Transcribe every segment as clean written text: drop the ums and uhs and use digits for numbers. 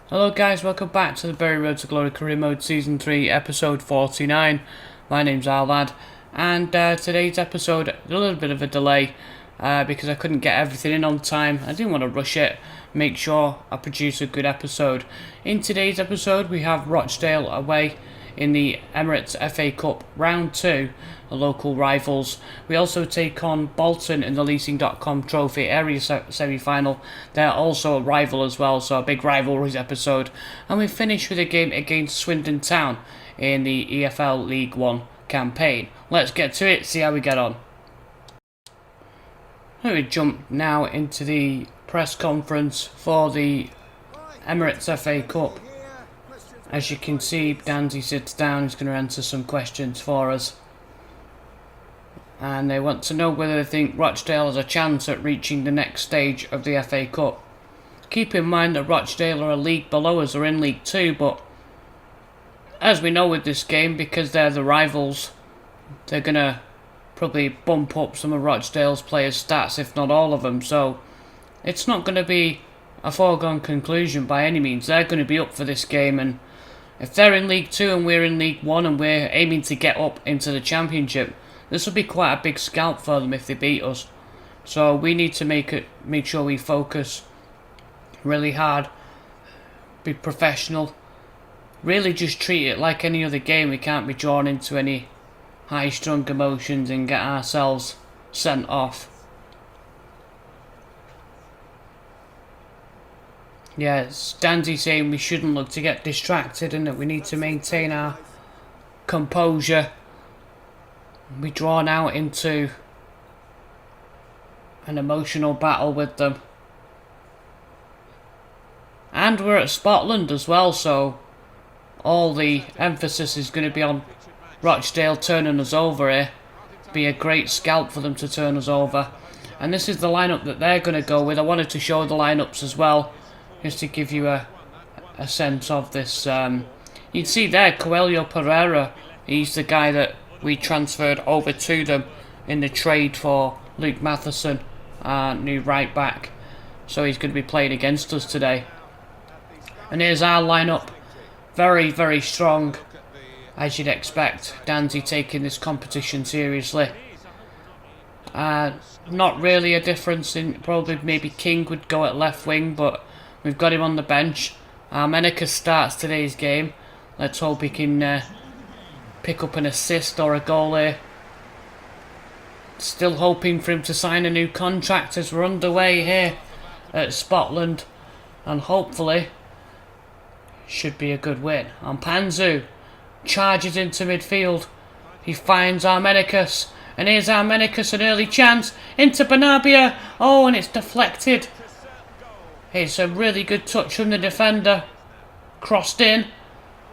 Hello guys, welcome back to the Berry Road to Glory Career Mode Season 3 Episode 49. My name's Alad, and today's episode, a little bit of a delay because I couldn't get everything in on time. I didn't want to rush it, make sure I produce a good episode. In today's episode we have Rochdale away in the Emirates FA Cup R2, the local rivals. We also take on Bolton in the Leasing.com Trophy Area Semi-Final. They're also a rival as well, so a big rivalries episode. And we finish with a game against Swindon Town in the EFL League 1 campaign. Let's get to it, see how we get on. We jump now into the press conference for the Emirates FA Cup. As you can see, Dannzy sits down. He's going to answer some questions for us. And they want to know whether they think Rochdale has a chance at reaching the next stage of the FA Cup. Keep in mind that Rochdale are a league below us, are in League 2, but as we know with this game, because they're the rivals, they're going to probably bump up some of Rochdale's players' stats, if not all of them. So it's not going to be a foregone conclusion by any means. They're going to be up for this game, and if they're in League 2 and we're in League 1 and we're aiming to get up into the Championship, this will be quite a big scalp for them if they beat us. So we need to make sure we focus really hard, be professional, really just treat it like any other game. We can't be drawn into any high-strung emotions and get ourselves sent off. Yeah, it's Dannzy saying we shouldn't look to get distracted and that we need to maintain our composure. Be drawn out into an emotional battle with them. And we're at Scotland as well, so all the emphasis is going to be on Rochdale turning us over here. Be a great scalp for them to turn us over. And this is the lineup that they're going to go with. I wanted to show the lineups as well, just to give you a sense of this. You'd see there Coelho Pereira. He's the guy that we transferred over to them in the trade for Luke Matheson, new right back. So he's going to be playing against us today. And here's our lineup. Very, very strong, as you'd expect. Dannzy taking this competition seriously. Not really a difference in, probably maybe King would go at left wing, but we've got him on the bench. Armenakas starts today's game. Let's hope he can pick up an assist or a goal here. Still hoping for him to sign a new contract as we're underway here at Scotland, and hopefully should be a good win. And Panzu charges into midfield. He finds Armenakas, and here's Armenakas, an early chance into Benabia. Oh, and it's deflected. It's a really good touch from the defender. Crossed in,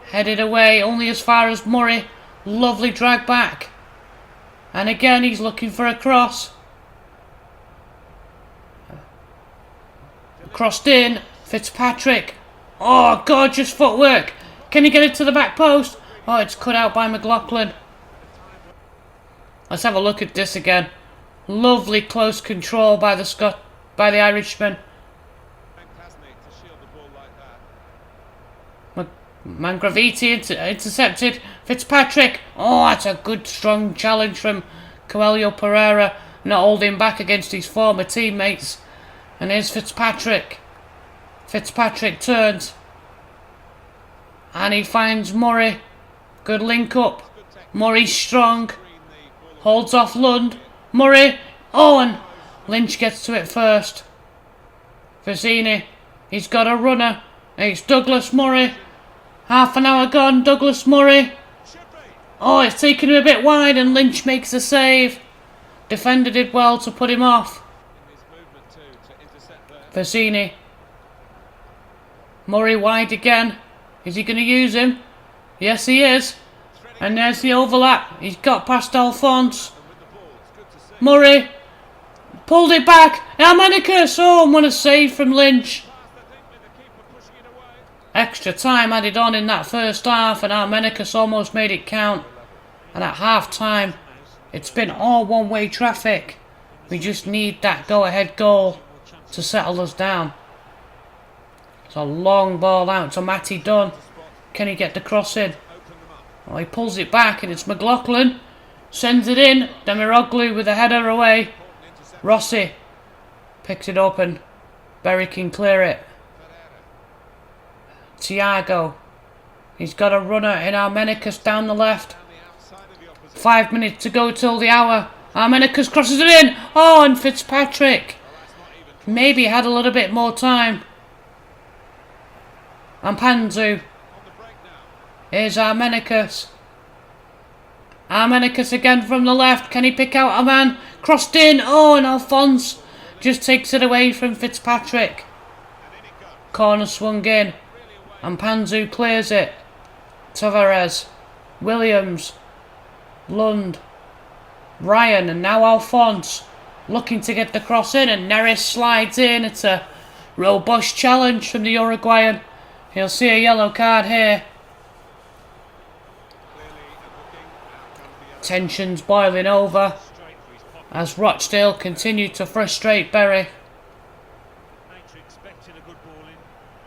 headed away only as far as Murray. Lovely drag back. And again he's looking for a cross. Crossed in. Fitzpatrick. Oh, gorgeous footwork. Can he get it to the back post? Oh, it's cut out by McLaughlin. Let's have a look at this again. Lovely close control by the Irishman. Mangraviti intercepted. Fitzpatrick. Oh, that's a good strong challenge from Coelho Pereira. Not holding back against his former teammates. And here's Fitzpatrick. Fitzpatrick turns. And he finds Murray. Good link up. Murray's strong. Holds off Lund. Murray. Oh, and Lynch gets to it first. Vizzini. He's got a runner. It's Douglas Murray. Half an hour gone, Douglas Murray. Oh, it's taken him a bit wide and Lynch makes a save. Defender did well to put him off. Vizzini. Murray wide again. Is he going to use him? Yes, he is. And there's the overlap. He's got past Alphonse. Murray. Pulled it back. Armenakas. Oh, and what a save from Lynch. Extra time added on in that first half, and Armenakas almost made it count. And at half time, it's been all one-way traffic. We just need that go-ahead goal to settle us down. So a long ball out to Matty Dunn. Can he get the cross in? Oh, he pulls it back and it's McLaughlin. Sends it in. Demiroglu with a header away. Rossi picks it up and Berry can clear it. Thiago. He's got a runner in Armenakas down the left. 5 minutes to go till the hour. Armenakas crosses it in. Oh, and Fitzpatrick maybe had a little bit more time. And Panzu. Here's Armenakas. Armenakas again from the left. Can he pick out a man? Crossed in. Oh, and Alphonse just takes it away from Fitzpatrick. Corner swung in. And Panzu clears it. Tavares. Williams. Lund. Ryan. And now Alphonse. Looking to get the cross in. And Neris slides in. It's a robust challenge from the Uruguayan. He'll see a yellow card here. Tensions boiling over as Rochdale continue to frustrate Berry.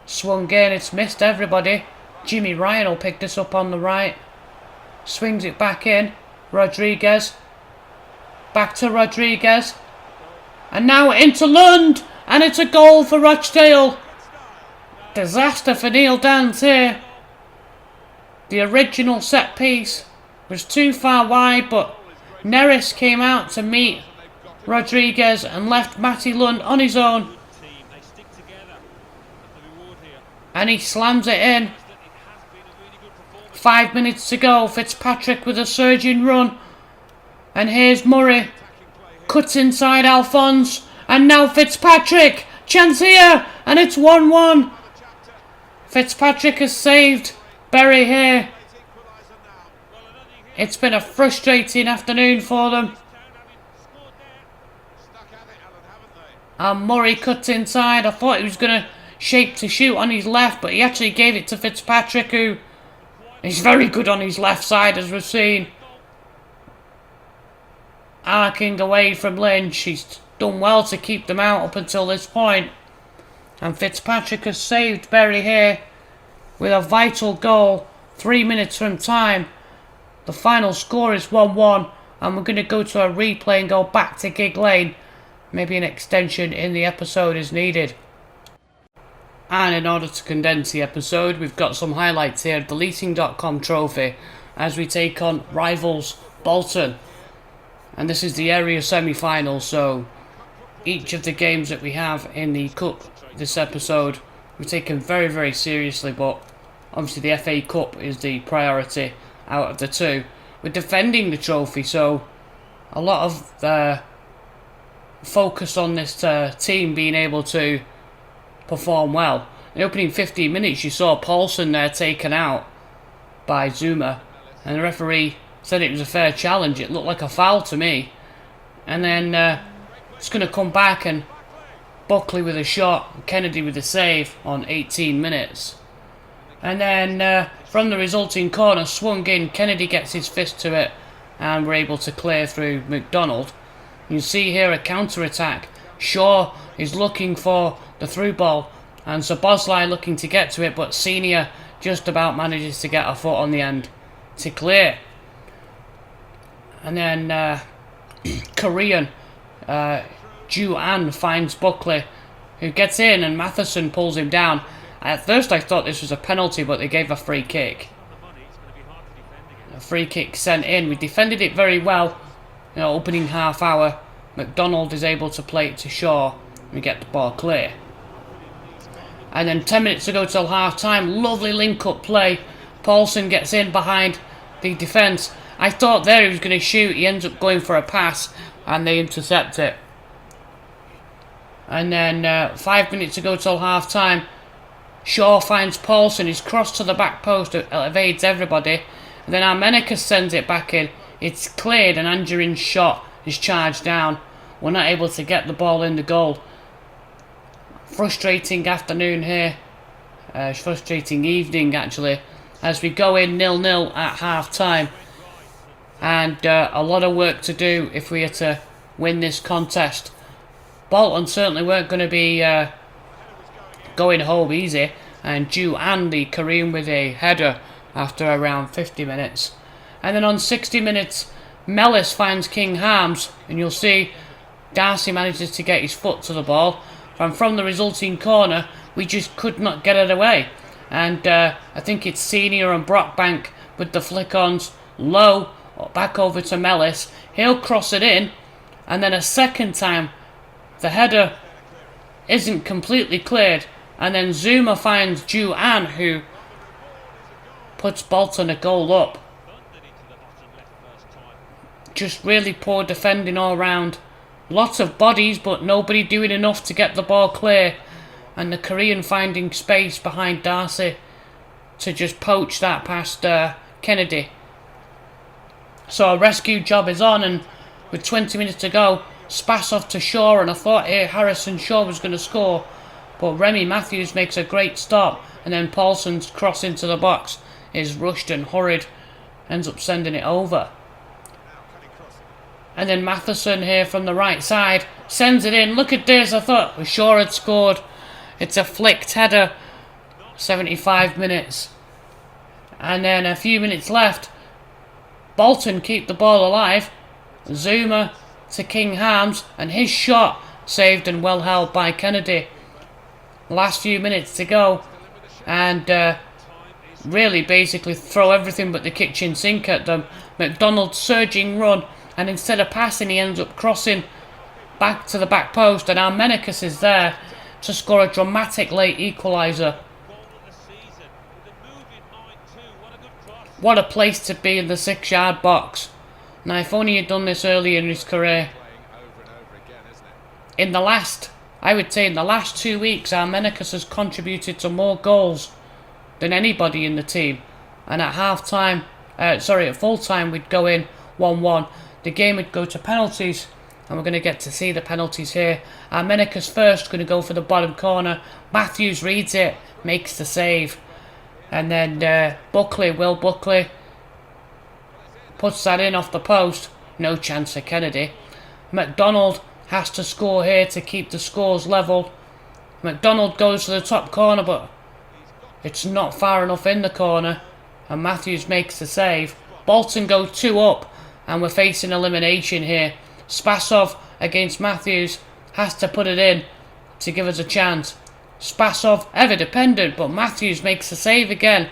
Swung in, it's missed everybody. Jimmy Ryan will pick this up on the right. Swings it back in. Rodriguez. Back to Rodriguez. And now into Lund. And it's a goal for Rochdale. Disaster for Neil Dannzy here. The original set piece was too far wide, but Neris came out to meet Rodriguez and left Matty Lund on his own. And he slams it in. 5 minutes to go. Fitzpatrick with a surging run. And here's Murray. Cuts inside Alphonse. And now Fitzpatrick. Chance here. And it's 1-1. Fitzpatrick has saved Berry here. It's been a frustrating afternoon for them. And Murray cuts inside. I thought he was going to shape to shoot on his left, but he actually gave it to Fitzpatrick, who is very good on his left side, as we've seen. Arcing away from Lynch. He's done well to keep them out up until this point. And Fitzpatrick has saved Berry here with a vital goal. 3 minutes from time. The final score is 1-1, and we're going to go to a replay and go back to Gigg Lane. Maybe an extension in the episode is needed. And in order to condense the episode, we've got some highlights here of the Leasing.com trophy as we take on Rivals Bolton. And this is the area semi-final, so each of the games that we have in the cup this episode we've taken very, very seriously, but obviously the FA Cup is the priority out of the two. We're defending the trophy, so a lot of focus on this team being able to perform well. In the opening 15 minutes you saw Paulson there taken out by Zuma, and the referee said it was a fair challenge. It looked like a foul to me. And then it's going to come back, and Buckley with a shot, Kennedy with a save on 18 minutes. And then from the resulting corner, swung in, Kennedy gets his fist to it, and we're able to clear through McDonald. You see here a counter-attack. Shaw is looking for the through ball, and Szoboszlai looking to get to it, but Senior just about manages to get a foot on the end to clear. And then Korean Ju-an finds Buckley, who gets in, and Matheson pulls him down. At first I thought this was a penalty, but they gave a free kick. A free kick sent in. We defended it very well. Opening half hour, McDonald is able to play it to Shaw. We get the ball clear. And then 10 minutes to go till half time. Lovely link-up play. Paulson gets in behind the defence. I thought there he was going to shoot. He ends up going for a pass, and they intercept it. And then 5 minutes to go till half time. Shaw finds Paulson. He's crossed to the back post. It evades everybody. And then Armenakas sends it back in. It's cleared, and Angerin's shot is charged down. We're not able to get the ball in the goal. Frustrating afternoon here. Frustrating evening, actually, as we go in 0-0 at half time. And a lot of work to do if we are to win this contest. Bolton certainly weren't going to be going home easy. And Ju and the Korean with a header after around 50 minutes. And then on 60 minutes, Mellis finds King Harms, and you'll see Dannzy manages to get his foot to the ball. And from the resulting corner, we just could not get it away. And I think it's Senior and Brockbank with the flick-ons low, back over to Mellis. He'll cross it in, and then a second time, the header isn't completely cleared. And then Zuma finds Ju An, who puts Bolton a goal up. Just really poor defending all round. Lots of bodies, but nobody doing enough to get the ball clear. And the Korean finding space behind Dannzy to just poach that past Kennedy. So a rescue job is on, and with 20 minutes to go, Spasov to Shaw, and I thought Harrison Shaw was going to score. But Remy Matthews makes a great stop, and then Paulson's cross into the box is rushed and hurried, ends up sending it over. And then Matheson here from the right side sends it in. Look at this, I thought Shaw had scored. It's a flicked header, 75 minutes. And then a few minutes left. Bolton keep the ball alive. Zuma to King Harms, and his shot saved and well held by Kennedy. Last few minutes to go, and really basically throw everything but the kitchen sink at them. McDonald's surging run, and instead of passing, he ends up crossing back to the back post, and Armenakas is there to score a dramatic late equaliser. What a place to be in the 6-yard box. Now, if only he'd done this early in his career. I would say in the last 2 weeks, Armenakas has contributed to more goals than anybody in the team. And at at full time, we'd go in 1-1. The game would go to penalties, and we're going to get to see the penalties here. Armenakas first, going to go for the bottom corner. Matthews reads it, makes the save. And then Will Buckley, puts that in off the post. No chance for Kennedy. McDonald has to score here to keep the scores level. McDonald goes to the top corner, but it's not far enough in the corner, and Matthews makes the save. Bolton go 2 up, and we're facing elimination here. Spasov against Matthews has to put it in to give us a chance. Spasov ever dependent, but Matthews makes the save again.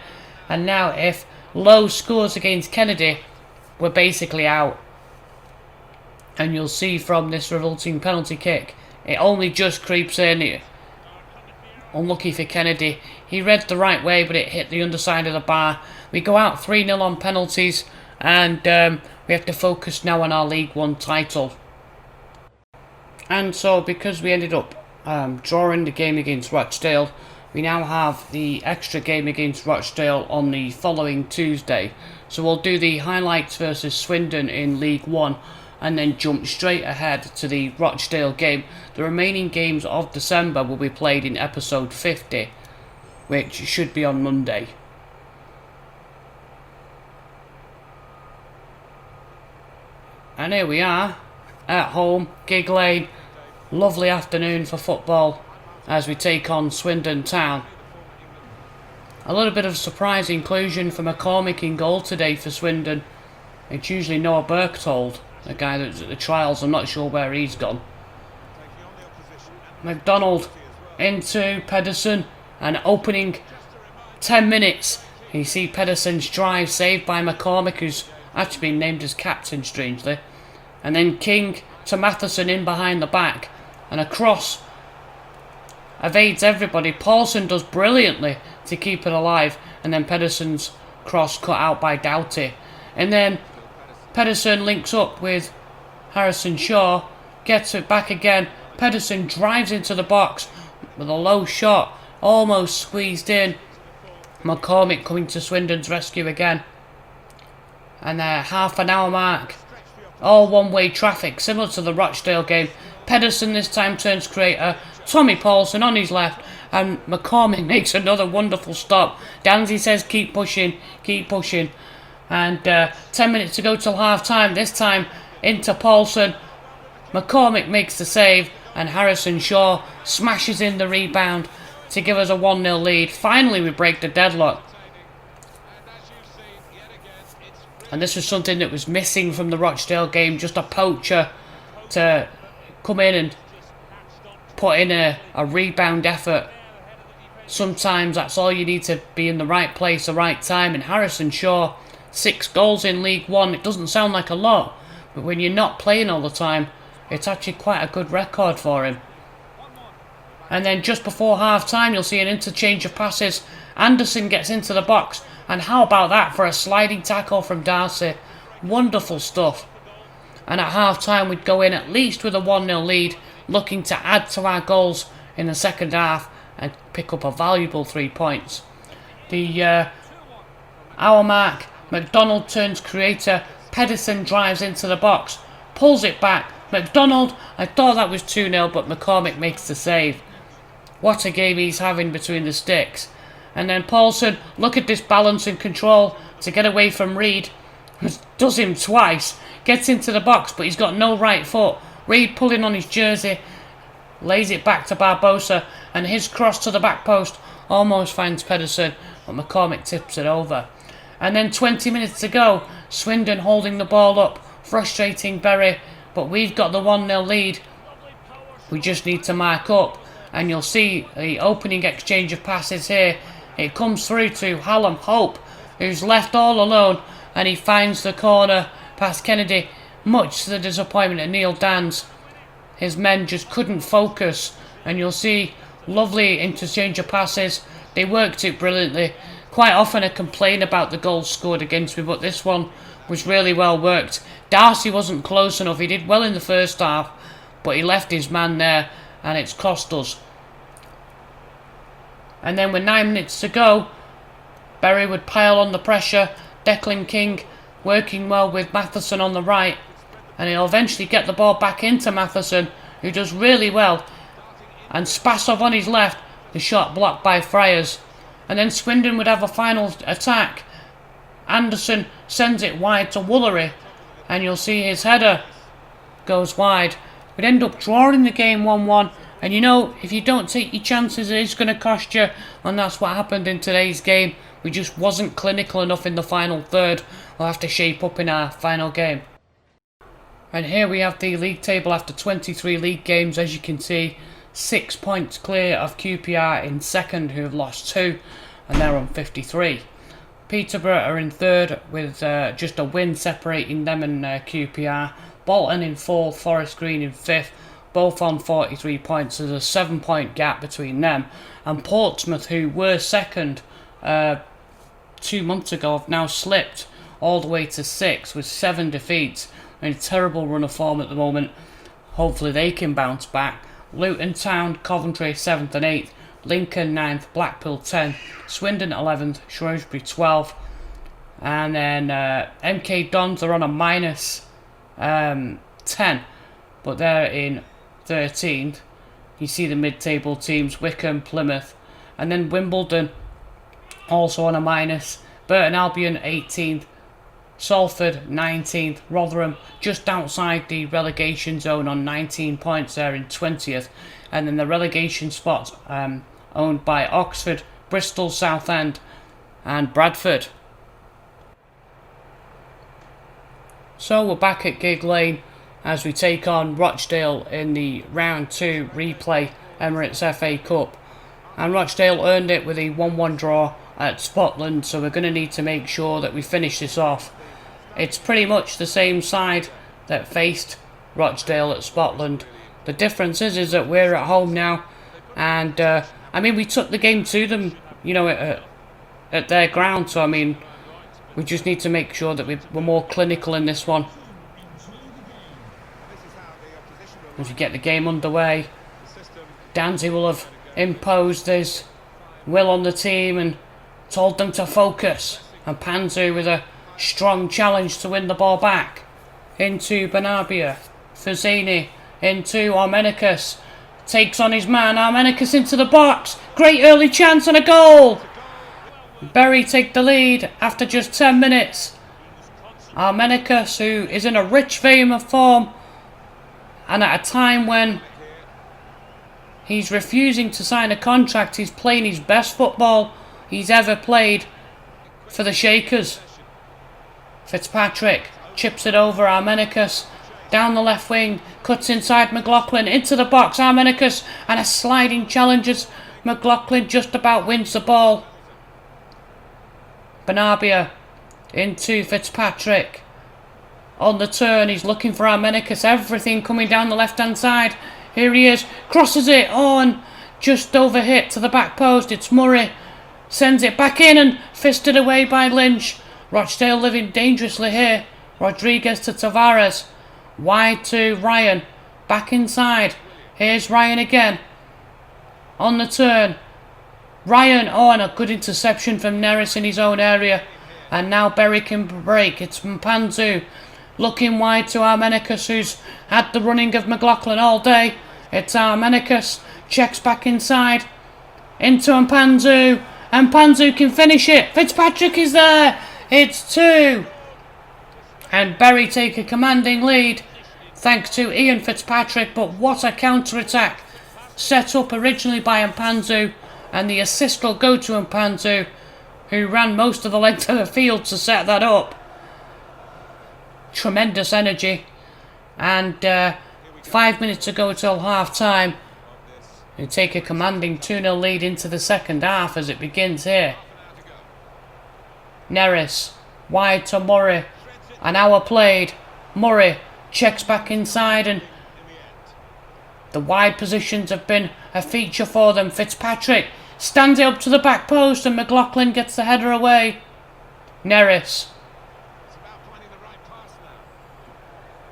And now if Lowe scores against Kennedy, we're basically out. And you'll see from this revolting penalty kick, it only just creeps in. Unlucky for Kennedy. He read the right way, but it hit the underside of the bar. We go out 3-0 on penalties, and we have to focus now on our League One title. And so, because we ended up drawing the game against Rochdale, we now have the extra game against Rochdale on the following Tuesday. So we'll do the highlights versus Swindon in League One, and then jump straight ahead to the Rochdale game. The remaining games of December will be played in episode 50, which should be on Monday. And here we are, at home, Gigg Lane. Lovely afternoon for football as we take on Swindon Town. A little bit of surprise inclusion for McCormick in goal today for Swindon. It's usually Noah Berchtold, a guy that's at the trials. I'm not sure where he's gone. McDonald into Pedersen, and opening 10 minutes. You see Pedersen's drive saved by McCormick, who's actually been named as captain, strangely. And then King to Matheson in behind the back, and a cross evades everybody. Paulson does brilliantly to keep it alive, and then Pedersen's cross cut out by Doughty. And then Pedersen links up with Harrison Shaw, gets it back again. Pedersen drives into the box with a low shot, almost squeezed in. McCormick coming to Swindon's rescue again. And half an hour mark, all one-way traffic, similar to the Rochdale game. Pedersen this time turns creator. Tommy Paulson on his left, and McCormick makes another wonderful stop. Dannzy says keep pushing, keep pushing. And 10 minutes to go till half time. This time into Paulson. McCormick makes the save, and Harrison Shaw smashes in the rebound. to give us a 1-0 lead. Finally, we break the deadlock. And this was something that was missing from the Rochdale game. Just a poacher to come in and put in a rebound effort. Sometimes that's all you need to be in the right place, the right time. And Harrison Shaw, 6 goals in League One. It doesn't sound like a lot, but when you're not playing all the time, it's actually quite a good record for him. And then just before half-time, you'll see an interchange of passes. Anderson gets into the box. And how about that for a sliding tackle from Dannzy? Wonderful stuff. And at half-time, we'd go in at least with a 1-0 lead, looking to add to our goals in the second half and pick up a valuable 3 points. The hour mark, McDonald turns creator. Pedersen drives into the box, pulls it back. McDonald, I thought that was 2-0, but McCormick makes the save. What a game he's having between the sticks. And then Paulson, look at this balance and control to get away from Reed. Does him twice. Gets into the box, but he's got no right foot. Reed pulling on his jersey. Lays it back to Barbosa. And his cross to the back post almost finds Pedersen. But McCormick tips it over. And then 20 minutes to go. Swindon holding the ball up. Frustrating Berry. But we've got the 1-0 lead. We just need to mark up. And you'll see the opening exchange of passes here. It comes through to Hallam Hope, who's left all alone, and he finds the corner past Kennedy, much to the disappointment of Neil Dans. His men just couldn't focus, and you'll see lovely interchange of passes. They worked it brilliantly. Quite often I complain about the goals scored against me, but this one was really well worked. Darcy wasn't close enough. He did well in the first half, but he left his man there, and it's cost us. And then with 9 minutes to go, Berry would pile on the pressure. Declan King working well with Matheson on the right. And he'll eventually get the ball back into Matheson, who does really well. And Spasov on his left, the shot blocked by Friars. And then Swindon would have a final attack. Anderson sends it wide to Woolery. And you'll see his header goes wide. We'd end up drawing the game 1-1. And you know, if you don't take your chances, it is going to cost you. And that's what happened in today's game. We just wasn't clinical enough in the final third. We'll have to shape up in our final game. And here we have the league table after 23 league games. As you can see, 6 points clear of QPR in second, who have lost 2. And they're on 53. Peterborough are in third with just a win separating them and QPR. Bolton in fourth, Forest Green in fifth. Both on 43 points. There's a 7-point gap between them. And Portsmouth, who were second 2 months ago, have now slipped all the way to 6 with 7 defeats. In a terrible run of form at the moment. Hopefully they can bounce back. Luton Town, Coventry 7th and 8th. Lincoln 9th, Blackpool 10th. Swindon 11th, Shrewsbury 12th. And then MK Dons are on a minus 10. But they're in 13th. You see the mid-table teams, Wickham, Plymouth, and then Wimbledon also on a minus. Burton Albion 18th, Salford 19th, Rotherham just outside the relegation zone on 19 points there in 20th, and then the relegation spots owned by Oxford, Bristol, Southend and Bradford. So we're back at Gigg Lane as we take on Rochdale in the round 2 replay Emirates FA Cup. And Rochdale earned it with a 1-1 draw at Scotland, so we're going to need to make sure that we finish this off. It's pretty much the same side that faced Rochdale at Scotland. The difference is that we're at home now, and I mean, we took the game to them, you know, at their ground, so I mean, we just need to make sure that we're more clinical in this one. As we get the game underway, Dannzy will have imposed his will on the team and told them to focus. And Panzu with a strong challenge to win the ball back. Into Benabia. Fazzini into Armenakas. Takes on his man. Armenakas into the box. Great early chance and a goal. Bury take the lead after just 10 minutes. Armenakas, who is in a rich vein of form, and at a time when He's refusing to sign a contract. He's playing his best football he's ever played for the Shakers. Fitzpatrick chips it over Armenakas. Down the left wing, cuts inside McLaughlin, into the box, Armenakas, and a sliding challenges. McLaughlin just about wins the ball. Benabia into Fitzpatrick. On the turn, he's looking for Armenakas, everything coming down the left-hand side. Here he is, crosses it on, just over hit to the back post. It's Murray, sends it back in and fisted away by Lynch. Rochdale living dangerously here. Rodriguez to Tavares. Wide to Ryan. Back inside. Here's Ryan again. On the turn. Ryan. Oh, and a good interception from Neris in his own area. And now Berry can break. It's Mpanzu. Looking wide to Armenakas, who's had the running of McLaughlin all day. It's Armenakas. Checks back inside. Into Mpanzu. Mpanzu can finish it. Fitzpatrick is there. It's 2. And Berry take a commanding lead thanks to Ian Fitzpatrick, but what a counter-attack set up originally by Mpanzu, and the assist will go to Mpanzu, who ran most of the length of the field to set that up. Tremendous energy, and 5 minutes to go till half-time. We take a commanding 2-0 lead into the second half as it begins here. Neris, wide to Murray. An hour played. Murray checks back inside, and the wide positions have been a feature for them. Fitzpatrick stands it up to the back post, and McLaughlin gets the header away. Neris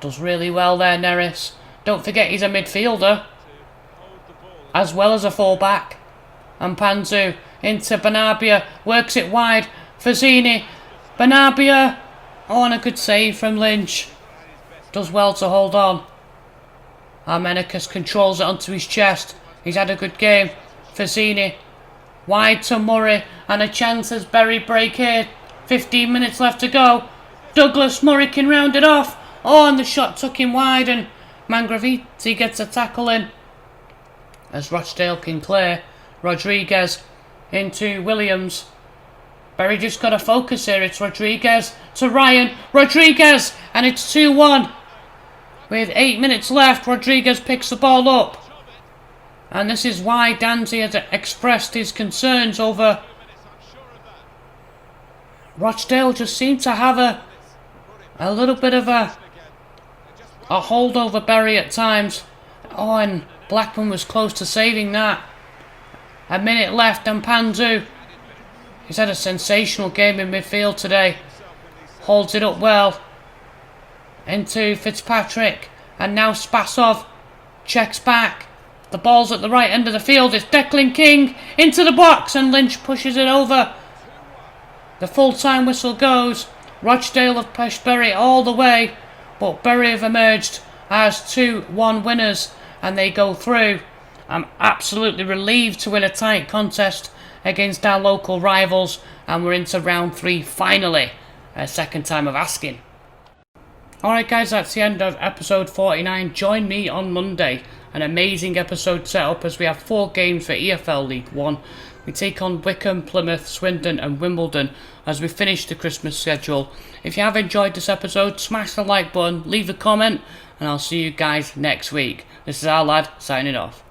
does really well there, Neris. Don't forget he's a midfielder as well as a full-back. And Panzu into Benabia, works it wide. Fazzini, Benabia. Oh, and a good save from Lynch. Does well to hold on. Armenakas controls it onto his chest. He's had a good game. Fazzini, wide to Murray, and a chance as Berry break here. 15 minutes left to go. Douglas Murray can round it off. Oh, and the shot took him wide, and Mangraviti gets a tackle in as Rochdale can clear. Rodriguez into Williams. Berry just got to focus here. It's Rodriguez to Ryan. Rodriguez, and it's 2-1. With 8 minutes left, Rodriguez picks the ball up. And this is why Dannzy has expressed his concerns over Rochdale. Just seemed to have a little bit of a hold over Berry at times. Oh, and Blackman was close to saving that. A minute left, and Panzu, he's had a sensational game in midfield today. Holds it up well. Into Fitzpatrick. And now Spasov checks back. The ball's at the right end of the field. It's Declan King into the box, and Lynch pushes it over. The full-time whistle goes. Rochdale have pushed Berry all the way, but Berry have emerged as 2-1 winners, and they go through. I'm absolutely relieved to win a tight contest against our local rivals, and we're into round 3 finally. A second time of asking. Alright guys, that's the end of episode 49. Join me on Monday. An amazing episode set up as we have 4 games for EFL League 1. We take on Wickham, Plymouth, Swindon and Wimbledon as we finish the Christmas schedule. If you have enjoyed this episode, smash the like button, leave a comment, and I'll see you guys next week. This is our lad signing off.